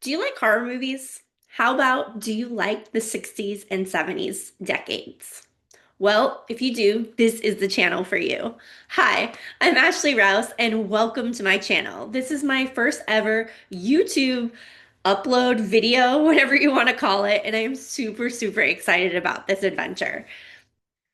Do you like horror movies? How about do you like the 60s and 70s decades? Well, if you do, this is the channel for you. Hi, I'm Ashley Rouse, and welcome to my channel. This is my first ever YouTube upload video, whatever you want to call it, and I am super, super excited about this adventure.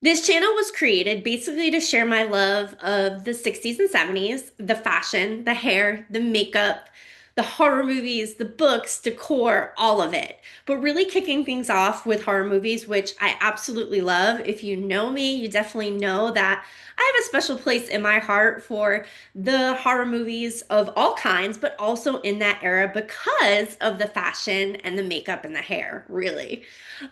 This channel was created basically to share my love of the 60s and 70s, the fashion, the hair, the makeup, the horror movies, the books, decor, all of it. But really kicking things off with horror movies, which I absolutely love. If you know me, you definitely know that I have a special place in my heart for the horror movies of all kinds, but also in that era because of the fashion and the makeup and the hair, really.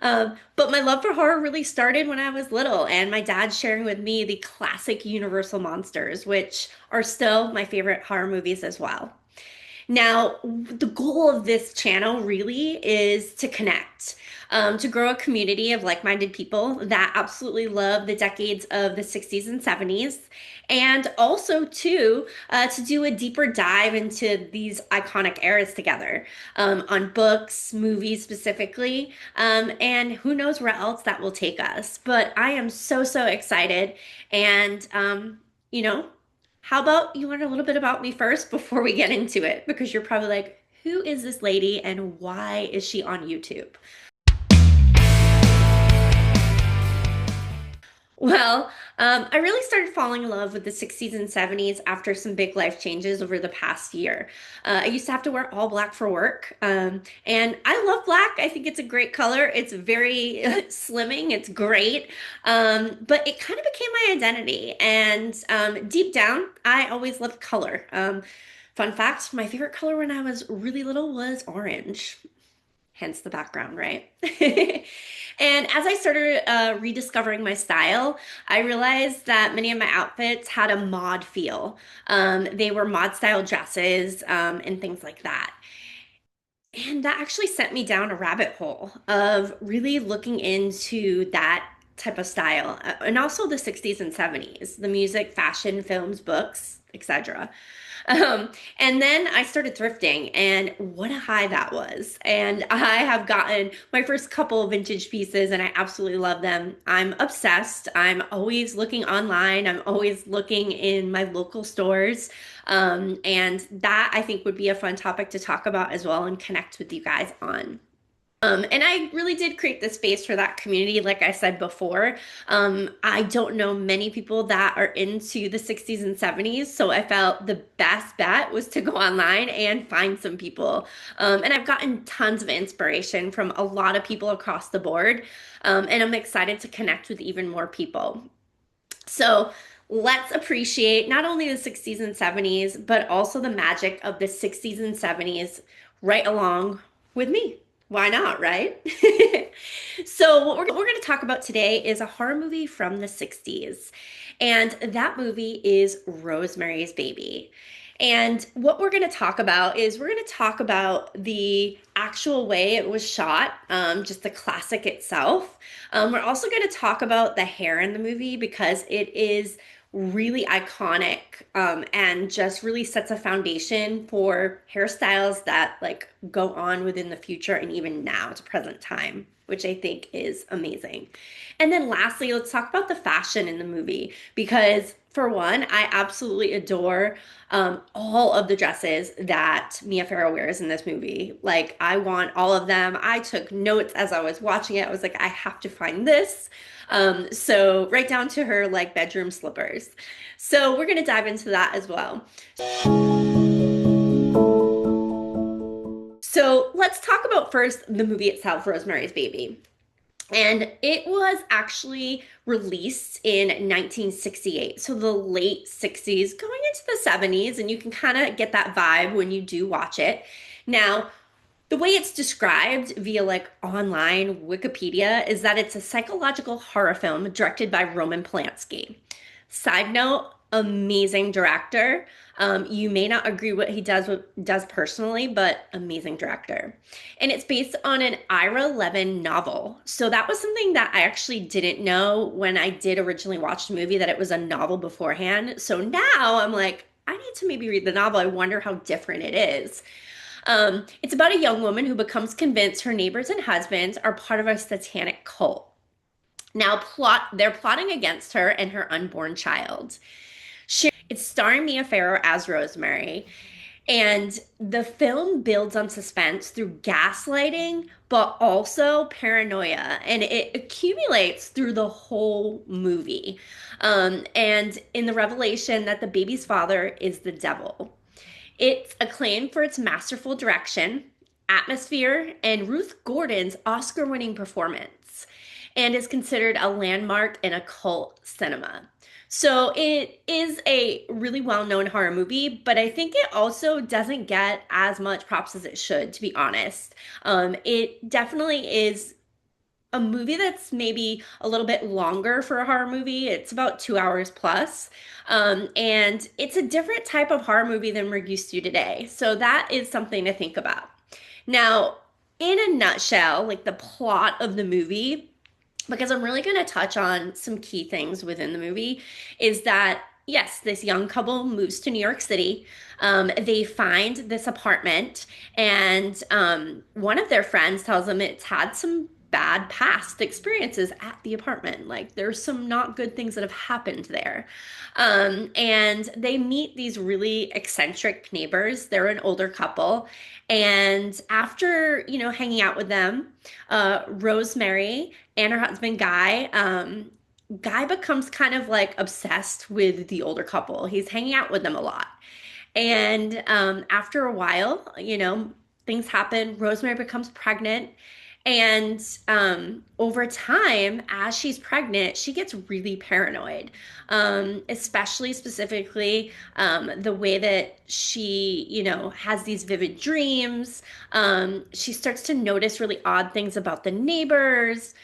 But my love for horror really started when I was little, and my dad sharing with me the classic Universal monsters, which are still my favorite horror movies as well. Now, the goal of this channel really is to connect, to grow a community of like-minded people that absolutely love the decades of the 60s and 70s, and also to do a deeper dive into these iconic eras together, on books, movies specifically, and who knows where else that will take us. But I am so, so excited, and you know, how about you learn a little bit about me first before we get into it? Because you're probably like, who is this lady and why is she on YouTube? Well, I really started falling in love with the 60s and 70s after some big life changes over the past year. I used to have to wear all black for work, and I love black. I think it's a great color. It's very slimming, it's great, but it kind of became my identity. And deep down, I always loved color. Fun fact, my favorite color when I was really little was orange, hence the background, right? And as I started rediscovering my style, I realized that many of my outfits had a mod feel. They were mod style dresses and things like that. And that actually sent me down a rabbit hole of really looking into that type of style, and also the 60s and 70s, the music, fashion, films, books, etc. And then I started thrifting, and what a high that was. And I have gotten my first couple of vintage pieces, and I absolutely love them. I'm obsessed. I'm always looking online, I'm always looking in my local stores. And that I think would be a fun topic to talk about as well and connect with you guys on. And I really did create the space for that community, like I said before. I don't know many people that are into the 60s and 70s, so I felt the best bet was to go online and find some people. And I've gotten tons of inspiration from a lot of people across the board, and I'm excited to connect with even more people. So let's appreciate not only the 60s and 70s, but also the magic of the 60s and 70s right along with me. Why not, right? So what we're going to talk about today is a horror movie from the 60s. And that movie is Rosemary's Baby. And what we're going to talk about is we're going to talk about the actual way it was shot, just the classic itself. We're also going to talk about the hair in the movie because it is really iconic, and just really sets a foundation for hairstyles that like go on within the future and even now to present time, which I think is amazing. And then lastly, let's talk about the fashion in the movie because for one, I absolutely adore all of the dresses that Mia Farrow wears in this movie. Like, I want all of them. I took notes as I was watching it. I was like, I have to find this. So right down to her like bedroom slippers. So we're gonna dive into that as well. So let's talk about first the movie itself, Rosemary's Baby. And it was actually released in 1968, so the late 60s, going into the 70s, and you can kind of get that vibe when you do watch it. Now, the way it's described via like online Wikipedia is that it's a psychological horror film directed by Roman Polanski. Side note, amazing director. You may not agree what he does personally, but amazing director. And it's based on an Ira Levin novel. So that was something that I actually didn't know when I did originally watch the movie, that it was a novel beforehand. So now I'm like, I need to maybe read the novel. I wonder how different it is. It's about a young woman who becomes convinced her neighbors and husbands are part of a satanic cult. Now, they're plotting against her and her unborn child. It's starring Mia Farrow as Rosemary, and the film builds on suspense through gaslighting, but also paranoia, and it accumulates through the whole movie. And in the revelation that the baby's father is the devil. It's acclaimed for its masterful direction, atmosphere, and Ruth Gordon's Oscar winning performance, and is considered a landmark in occult cinema. So it is a really well-known horror movie, but I think it also doesn't get as much props as it should, to be honest. It definitely is a movie that's maybe a little bit longer for a horror movie. It's about 2 hours plus. And it's a different type of horror movie than we're used to today. So that is something to think about. Now, in a nutshell, like the plot of the movie, because I'm really going to touch on some key things within the movie, is that yes, this young couple moves to New York City. They find this apartment, and one of their friends tells them it's had some bad past experiences at the apartment. Like there's some not good things that have happened there. And they meet these really eccentric neighbors. They're an older couple. And after, hanging out with them, Rosemary and her husband Guy, Guy becomes kind of like obsessed with the older couple. He's hanging out with them a lot. And after a while, things happen. Rosemary becomes pregnant. And over time, as she's pregnant, she gets really paranoid, especially specifically the way that she, has these vivid dreams. She starts to notice really odd things about the neighbors.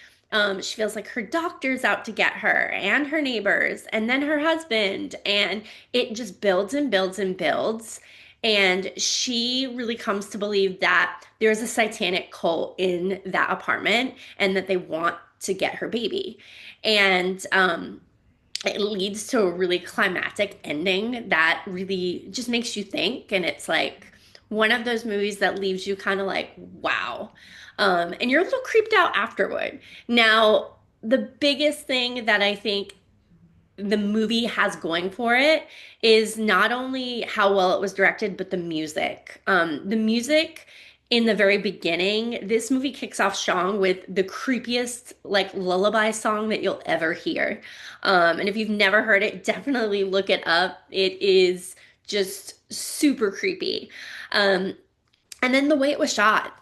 She feels like her doctor's out to get her and her neighbors and then her husband. And it just builds and builds and builds. And she really comes to believe that there's a satanic cult in that apartment and that they want to get her baby. And it leads to a really climactic ending that really just makes you think. And it's like one of those movies that leaves you kind of like, wow. And you're a little creeped out afterward. Now, the biggest thing that I think the movie has going for it is not only how well it was directed, but the music. The music in the very beginning, this movie kicks off strong with the creepiest like lullaby song that you'll ever hear. And if you've never heard it, definitely look it up. It is just super creepy. Um, and then the way it was shot,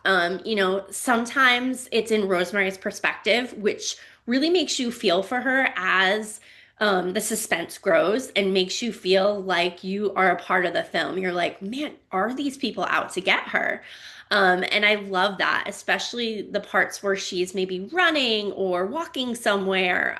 sometimes it's in Rosemary's perspective, which really makes you feel for her as the suspense grows and makes you feel like you are a part of the film. You're like, man, are these people out to get her? And I love that, especially the parts where she's maybe running or walking somewhere.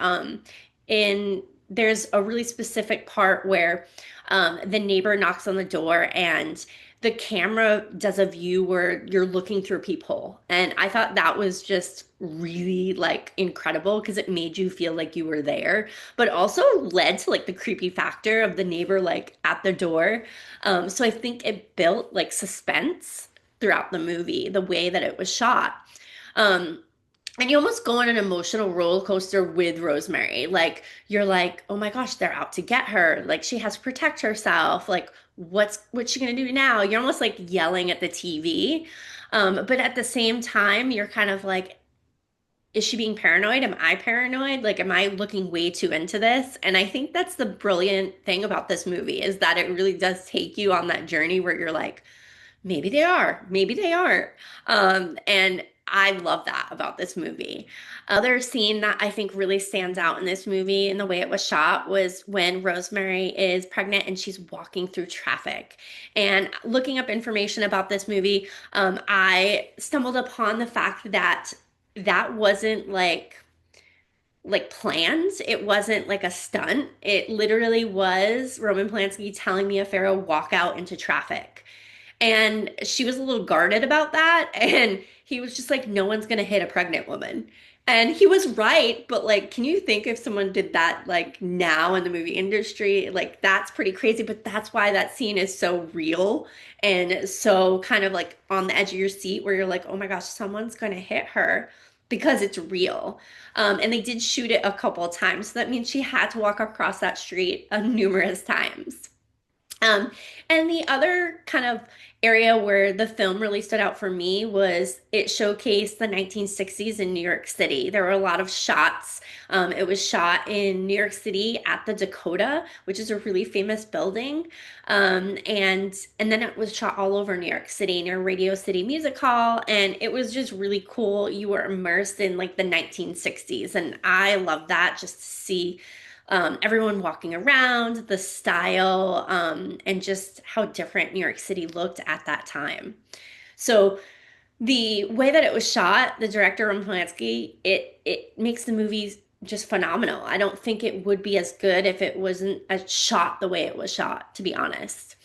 In there's a really specific part where the neighbor knocks on the door and the camera does a view where you're looking through a peephole. And I thought that was just really like incredible because it made you feel like you were there, but also led to like the creepy factor of the neighbor like at the door. So I think it built like suspense throughout the movie, the way that it was shot. Um, and you almost go on an emotional roller coaster with Rosemary. Like you're like, oh my gosh, they're out to get her. Like she has to protect herself. Like what's she gonna do now? You're almost like yelling at the TV. But at the same time, you're kind of like, is she being paranoid? Am I paranoid? Like, am I looking way too into this? And I think that's the brilliant thing about this movie is that it really does take you on that journey where you're like, maybe they are, maybe they aren't. And I love that about this movie. Other scene that I think really stands out in this movie and the way it was shot was when Rosemary is pregnant and she's walking through traffic. And looking up information about this movie, I stumbled upon the fact that that wasn't like planned. It wasn't like a stunt. It literally was Roman Polanski telling Mia Farrow walk out into traffic. And she was a little guarded about that. And he was just like, no one's going to hit a pregnant woman. And he was right, but like, can you think if someone did that like now in the movie industry? Like, that's pretty crazy, but that's why that scene is so real and so kind of like on the edge of your seat where you're like, oh my gosh, someone's gonna hit her because it's real. And they did shoot it a couple of times. So that means she had to walk across that street numerous times. Um, and the other kind of area where the film really stood out for me was it showcased the 1960s in New York City. There were a lot of shots. It was shot in New York City at the Dakota, which is a really famous building. And then it was shot all over New York City near Radio City Music Hall, and it was just really cool. You were immersed in like the 1960s, and I love that just to see everyone walking around, the style, and just how different New York City looked at that time. So the way that it was shot, the director Roman Polanski, it makes the movie just phenomenal. I don't think it would be as good if it wasn't as shot the way it was shot, to be honest.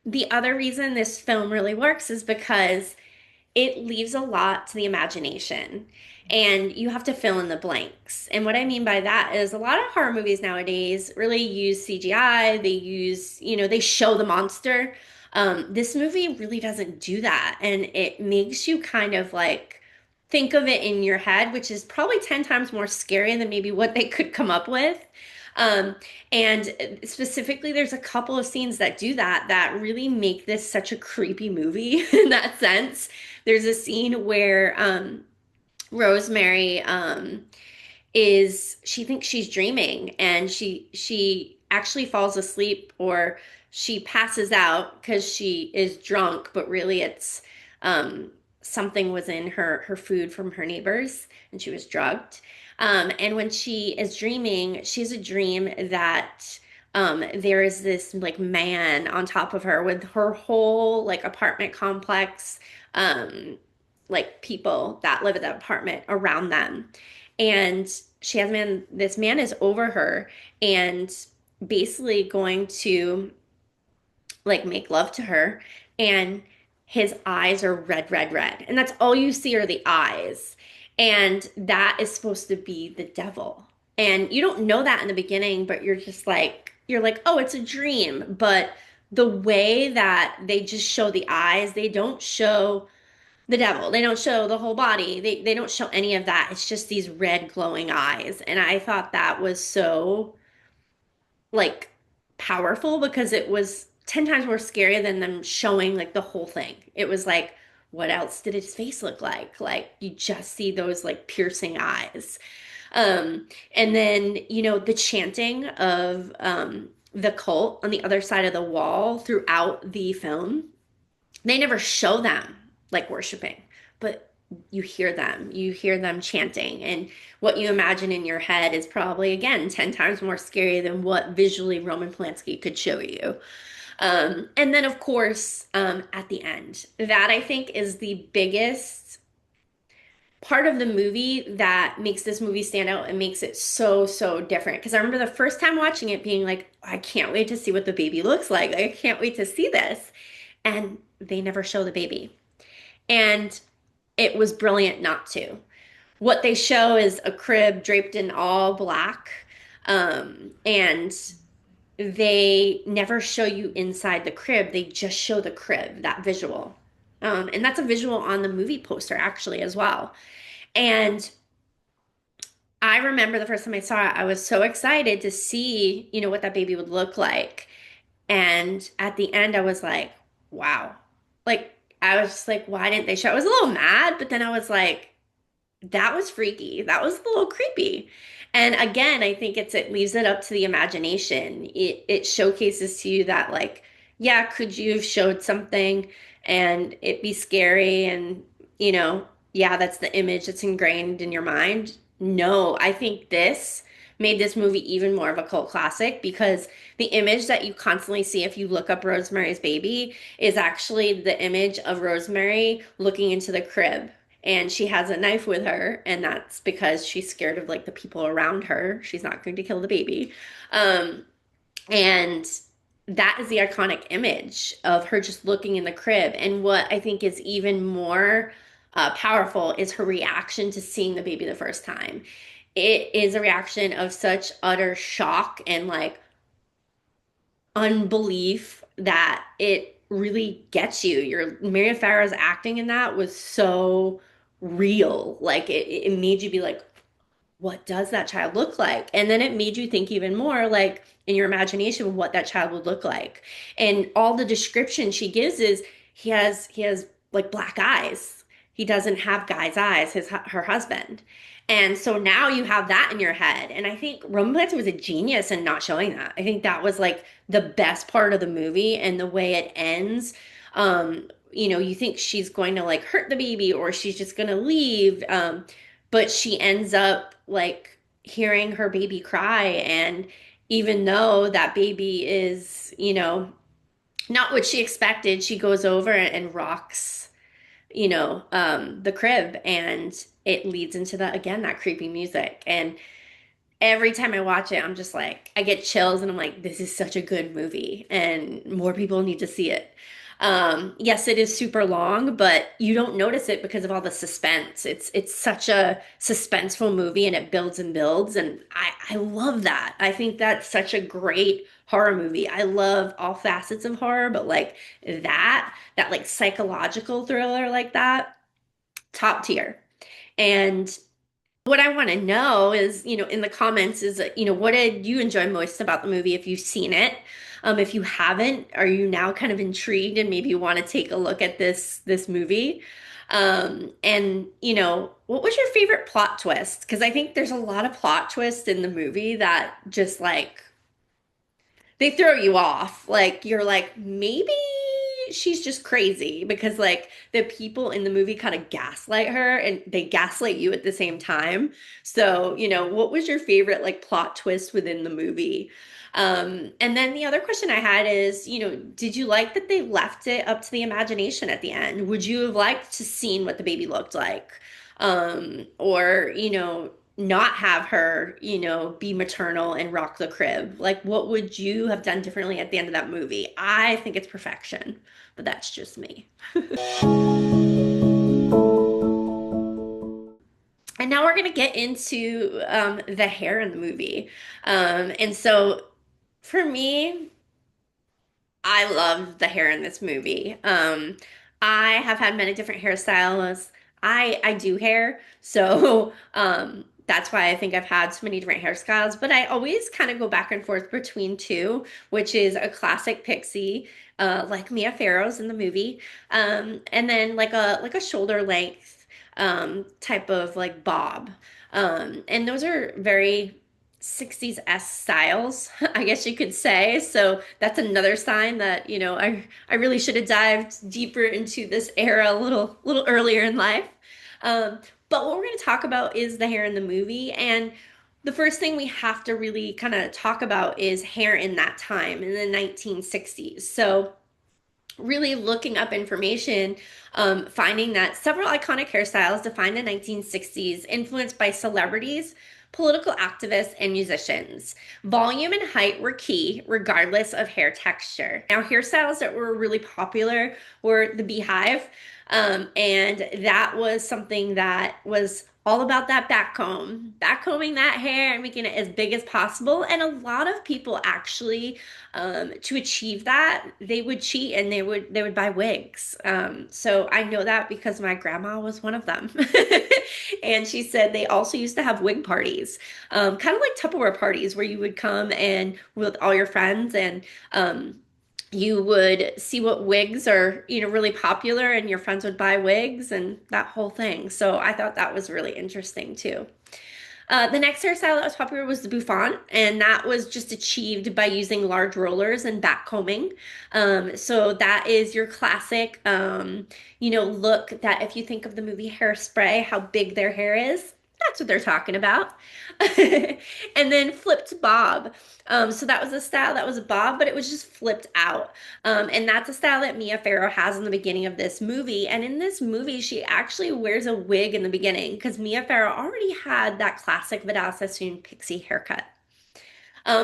The other reason this film really works is because it leaves a lot to the imagination and you have to fill in the blanks. And what I mean by that is a lot of horror movies nowadays really use CGI. They use, they show the monster. This movie really doesn't do that. And it makes you kind of like think of it in your head, which is probably 10 times more scary than maybe what they could come up with. Um, and specifically, there's a couple of scenes that do that that really make this such a creepy movie in that sense. There's a scene where Rosemary is she thinks she's dreaming and she actually falls asleep or she passes out because she is drunk, but really it's um, something was in her food from her neighbors and she was drugged. And when she is dreaming, she has a dream that there is this like man on top of her with her whole like apartment complex, um, like people that live at that apartment around them. And she has a man, this man is over her and basically going to like make love to her. And his eyes are red, red, red. And that's all you see are the eyes. And that is supposed to be the devil. And you don't know that in the beginning, but you're like, oh, it's a dream. But the way that they just show the eyes, they don't show the devil. They don't show the whole body. They don't show any of that. It's just these red glowing eyes. And I thought that was so like powerful because it was 10 times more scary than them showing like the whole thing. It was like, what else did his face look like? Like you just see those like piercing eyes. And then, the chanting of the cult on the other side of the wall throughout the film, they never show them like worshiping, but you hear them chanting, and what you imagine in your head is probably again 10 times more scary than what visually Roman Polanski could show you. And then of course, at the end, that I think is the biggest part of the movie that makes this movie stand out and makes it so, so different. Because I remember the first time watching it being like, I can't wait to see what the baby looks like. I can't wait to see this. And they never show the baby. And it was brilliant not to. What they show is a crib draped in all black. And they never show you inside the crib. They just show the crib, that visual. And that's a visual on the movie poster actually as well. And I remember the first time I saw it, I was so excited to see, what that baby would look like. And at the end, I was like, wow. Like, I was just like, why didn't they show? I was a little mad, but then I was like, that was freaky. That was a little creepy. And again, I think it leaves it up to the imagination. It showcases to you that like, yeah, could you have showed something and it be scary and yeah, that's the image that's ingrained in your mind. No, I think this made this movie even more of a cult classic because the image that you constantly see if you look up Rosemary's Baby is actually the image of Rosemary looking into the crib and she has a knife with her, and that's because she's scared of like the people around her. She's not going to kill the baby. Um, and that is the iconic image of her just looking in the crib. And what I think is even more powerful is her reaction to seeing the baby the first time. It is a reaction of such utter shock and like unbelief that it really gets you. Your Maria Farrow's acting in that was so real. Like it made you be like, what does that child look like? And then it made you think even more like in your imagination what that child would look like. And all the description she gives is he has like black eyes. He doesn't have guy's eyes, her husband. And so now you have that in your head. And I think Roman Polanski was a genius in not showing that. I think that was like the best part of the movie and the way it ends. You think she's going to like hurt the baby or she's just going to leave. But she ends up like hearing her baby cry. And even though that baby is, not what she expected, she goes over and rocks, the crib and it leads into that again, that creepy music. And every time I watch it, I'm just like, I get chills and I'm like, this is such a good movie and more people need to see it. Yes, it is super long, but you don't notice it because of all the suspense. It's such a suspenseful movie and it builds and builds, and I love that. I think that's such a great horror movie. I love all facets of horror, but like that like psychological thriller like that, top tier. And what I want to know is, in the comments is, what did you enjoy most about the movie if you've seen it? If you haven't, are you now kind of intrigued and maybe you want to take a look at this movie? And what was your favorite plot twist? Because I think there's a lot of plot twists in the movie that just like they throw you off. Like you're like, maybe she's just crazy because like the people in the movie kind of gaslight her and they gaslight you at the same time. So, what was your favorite like plot twist within the movie? And then the other question I had is, did you like that they left it up to the imagination at the end? Would you have liked to seen what the baby looked like? Or, not have her, be maternal and rock the crib? Like, what would you have done differently at the end of that movie? I think it's perfection, but that's just me. And now we're gonna get into the hair in the movie. And so for me, I love the hair in this movie. I have had many different hairstylists. I do hair, so that's why I think I've had so many different hairstyles. But I always kind of go back and forth between two, which is a classic pixie, like Mia Farrow's in the movie, and then like a shoulder length type of like bob. And those are very 60s styles, I guess you could say. So that's another sign that, I really should have dived deeper into this era a little earlier in life. Um, but what we're going to talk about is the hair in the movie. And the first thing we have to really kind of talk about is hair in that time in the 1960s. So really looking up information, finding that several iconic hairstyles defined the 1960s, influenced by celebrities, political activists, and musicians. Volume and height were key, regardless of hair texture. Now, hairstyles that were really popular were the beehive, and that was something that was all about that backcombing that hair and making it as big as possible. And a lot of people actually, to achieve that, they would cheat and they would buy wigs. So I know that because my grandma was one of them. And she said they also used to have wig parties, kind of like Tupperware parties where you would come and with all your friends and you would see what wigs are, really popular and your friends would buy wigs and that whole thing. So I thought that was really interesting too. The next hairstyle that was popular was the bouffant, and that was just achieved by using large rollers and back combing. So that is your classic, look that if you think of the movie Hairspray, how big their hair is, that's what they're talking about. And then flipped bob. So that was a style that was a bob, but it was just flipped out. And that's a style that Mia Farrow has in the beginning of this movie. And in this movie, she actually wears a wig in the beginning because Mia Farrow already had that classic Vidal Sassoon pixie haircut.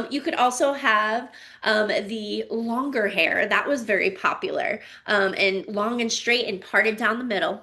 You could also have the longer hair. That was very popular and long and straight and parted down the middle.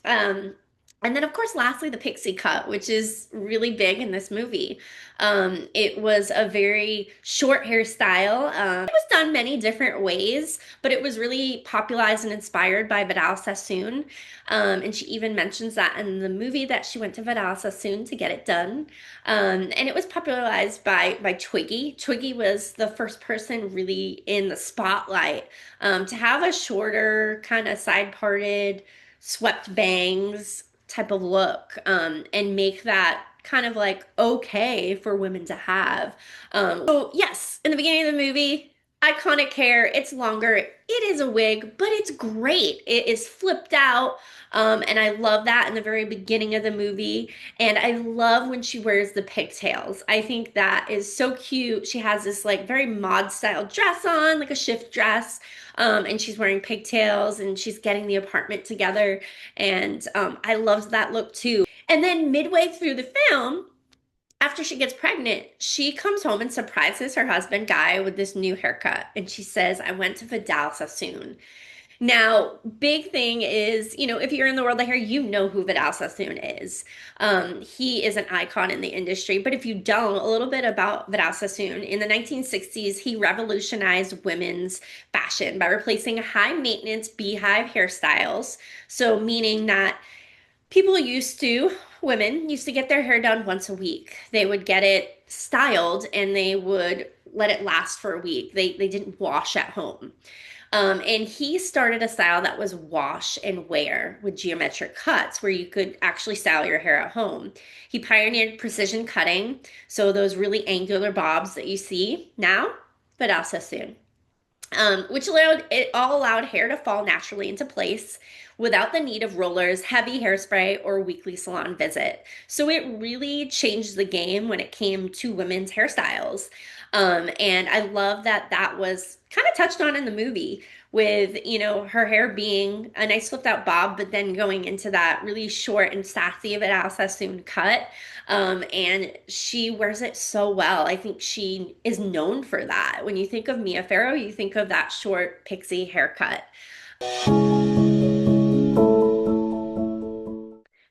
Um, and then, of course, lastly, the pixie cut, which is really big in this movie. It was a very short hairstyle. It was done many different ways, but it was really popularized and inspired by Vidal Sassoon. And she even mentions that in the movie that she went to Vidal Sassoon to get it done. And it was popularized by Twiggy. Twiggy was the first person really in the spotlight to have a shorter, kind of side parted swept bangs type of look and make that kind of like okay for women to have. So, yes, in the beginning of the movie, iconic hair, it's longer. It is a wig, but it's great. It is flipped out. And I love that in the very beginning of the movie. And I love when she wears the pigtails. I think that is so cute. She has this like very mod style dress on, like a shift dress. And she's wearing pigtails and she's getting the apartment together. And I loved that look too. And then midway through the film, after she gets pregnant, she comes home and surprises her husband, Guy, with this new haircut. And she says, I went to Vidal Sassoon. Now, big thing is, if you're in the world of hair, you know who Vidal Sassoon is. He is an icon in the industry. But if you don't, a little bit about Vidal Sassoon. In the 1960s, he revolutionized women's fashion by replacing high maintenance beehive hairstyles. So, meaning that women used to get their hair done once a week. They would get it styled and they would let it last for a week. They didn't wash at home. And he started a style that was wash and wear with geometric cuts where you could actually style your hair at home. He pioneered precision cutting, so those really angular bobs that you see now, but also soon. Which allowed hair to fall naturally into place without the need of rollers, heavy hairspray, or weekly salon visit. So it really changed the game when it came to women's hairstyles. And I love that that was kind of touched on in the movie with, her hair being a nice flipped out bob, but then going into that really short and sassy of an Al Sassoon cut. And she wears it so well. I think she is known for that. When you think of Mia Farrow, you think of that short pixie haircut.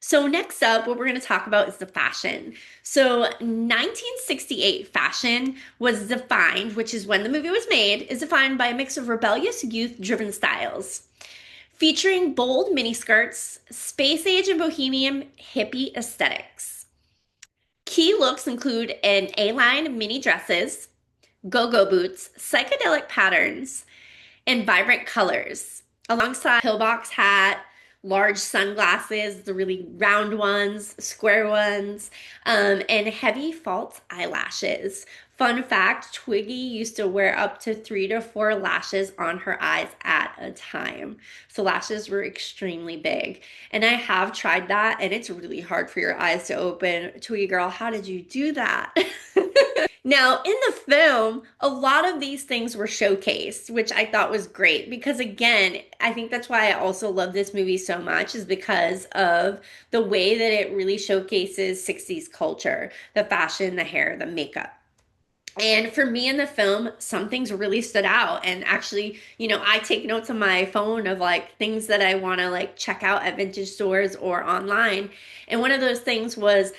So next up, what we're going to talk about is the fashion. So 1968 fashion was defined, which is when the movie was made, is defined by a mix of rebellious youth-driven styles, featuring bold miniskirts, space age and bohemian hippie aesthetics. Key looks include an A-line mini dresses, go-go boots, psychedelic patterns, and vibrant colors, alongside pillbox hat, large sunglasses, the really round ones, square ones, and heavy false eyelashes. Fun fact, Twiggy used to wear up to 3 to 4 lashes on her eyes at a time. So lashes were extremely big. And I have tried that, and it's really hard for your eyes to open. Twiggy girl, how did you do that? Now, in the film, a lot of these things were showcased, which I thought was great because, again, I think that's why I also love this movie so much, is because of the way that it really showcases 60s culture, the fashion, the hair, the makeup. And for me in the film, some things really stood out. And actually, I take notes on my phone of like things that I want to like check out at vintage stores or online. And one of those things was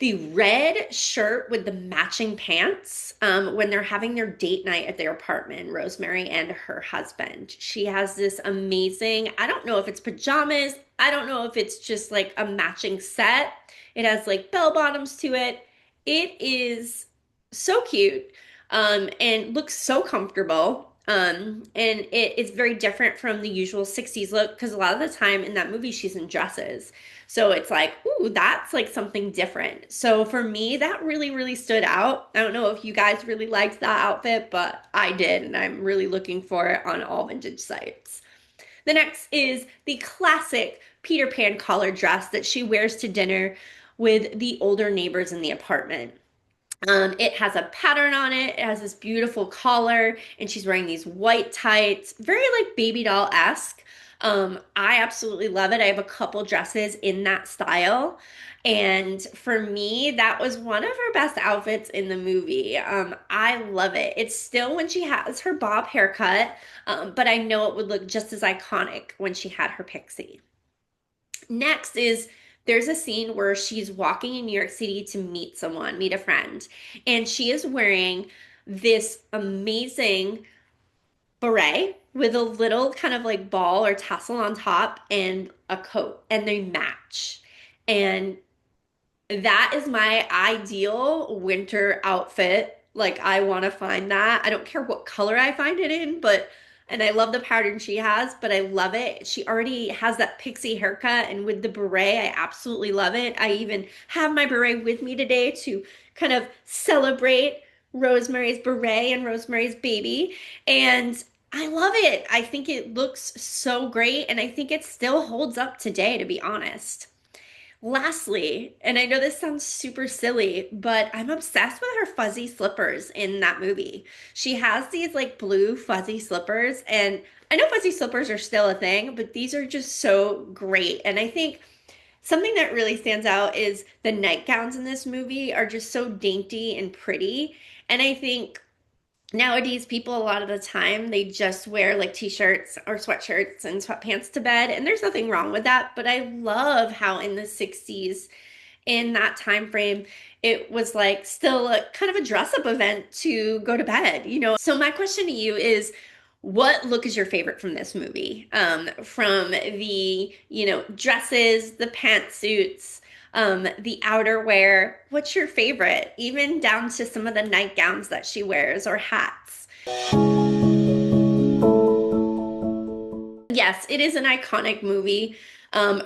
the red shirt with the matching pants when they're having their date night at their apartment, Rosemary and her husband. She has this amazing, I don't know if it's pajamas, I don't know if it's just like a matching set. It has like bell bottoms to it. It is so cute and looks so comfortable. And it is very different from the usual 60s look because a lot of the time in that movie she's in dresses. So it's like, ooh, that's like something different. So for me, that really, really stood out. I don't know if you guys really liked that outfit, but I did, and I'm really looking for it on all vintage sites. The next is the classic Peter Pan collar dress that she wears to dinner with the older neighbors in the apartment. It has a pattern on it. It has this beautiful collar, and she's wearing these white tights, very like baby doll-esque. I absolutely love it. I have a couple dresses in that style. And for me, that was one of her best outfits in the movie. I love it. It's still when she has her bob haircut, but I know it would look just as iconic when she had her pixie. Next is there's a scene where she's walking in New York City to meet someone, meet a friend, and she is wearing this amazing beret with a little kind of like ball or tassel on top and a coat, and they match. And that is my ideal winter outfit. Like, I want to find that. I don't care what color I find it in, but, and I love the pattern she has, but I love it. She already has that pixie haircut, and with the beret, I absolutely love it. I even have my beret with me today to kind of celebrate Rosemary's beret and Rosemary's baby. And I love it. I think it looks so great, and I think it still holds up today, to be honest. Lastly, and I know this sounds super silly, but I'm obsessed with her fuzzy slippers in that movie. She has these like blue fuzzy slippers, and I know fuzzy slippers are still a thing, but these are just so great. And I think something that really stands out is the nightgowns in this movie are just so dainty and pretty. And I think nowadays people a lot of the time they just wear like t-shirts or sweatshirts and sweatpants to bed, and there's nothing wrong with that, but I love how in the 60s, in that time frame, it was like still a kind of a dress up event to go to bed, you know. So my question to you is, what look is your favorite from this movie? From the, you know, dresses, the pantsuits, the outerwear. What's your favorite? Even down to some of the nightgowns that she wears or hats. Yes, it is an iconic movie,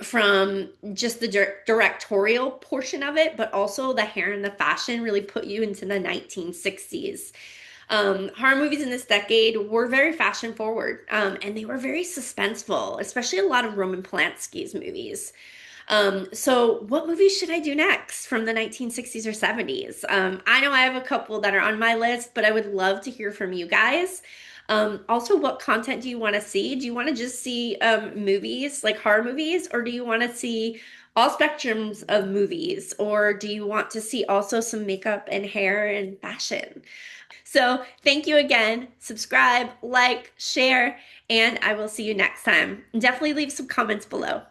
from just the directorial portion of it, but also the hair and the fashion really put you into the 1960s. Horror movies in this decade were very fashion forward, and they were very suspenseful, especially a lot of Roman Polanski's movies. So what movies should I do next from the 1960s or 70s? I know I have a couple that are on my list, but I would love to hear from you guys. Also, what content do you want to see? Do you want to just see movies, like horror movies, or do you want to see all spectrums of movies, or do you want to see also some makeup and hair and fashion? So, thank you again. Subscribe, like, share, and I will see you next time. Definitely leave some comments below.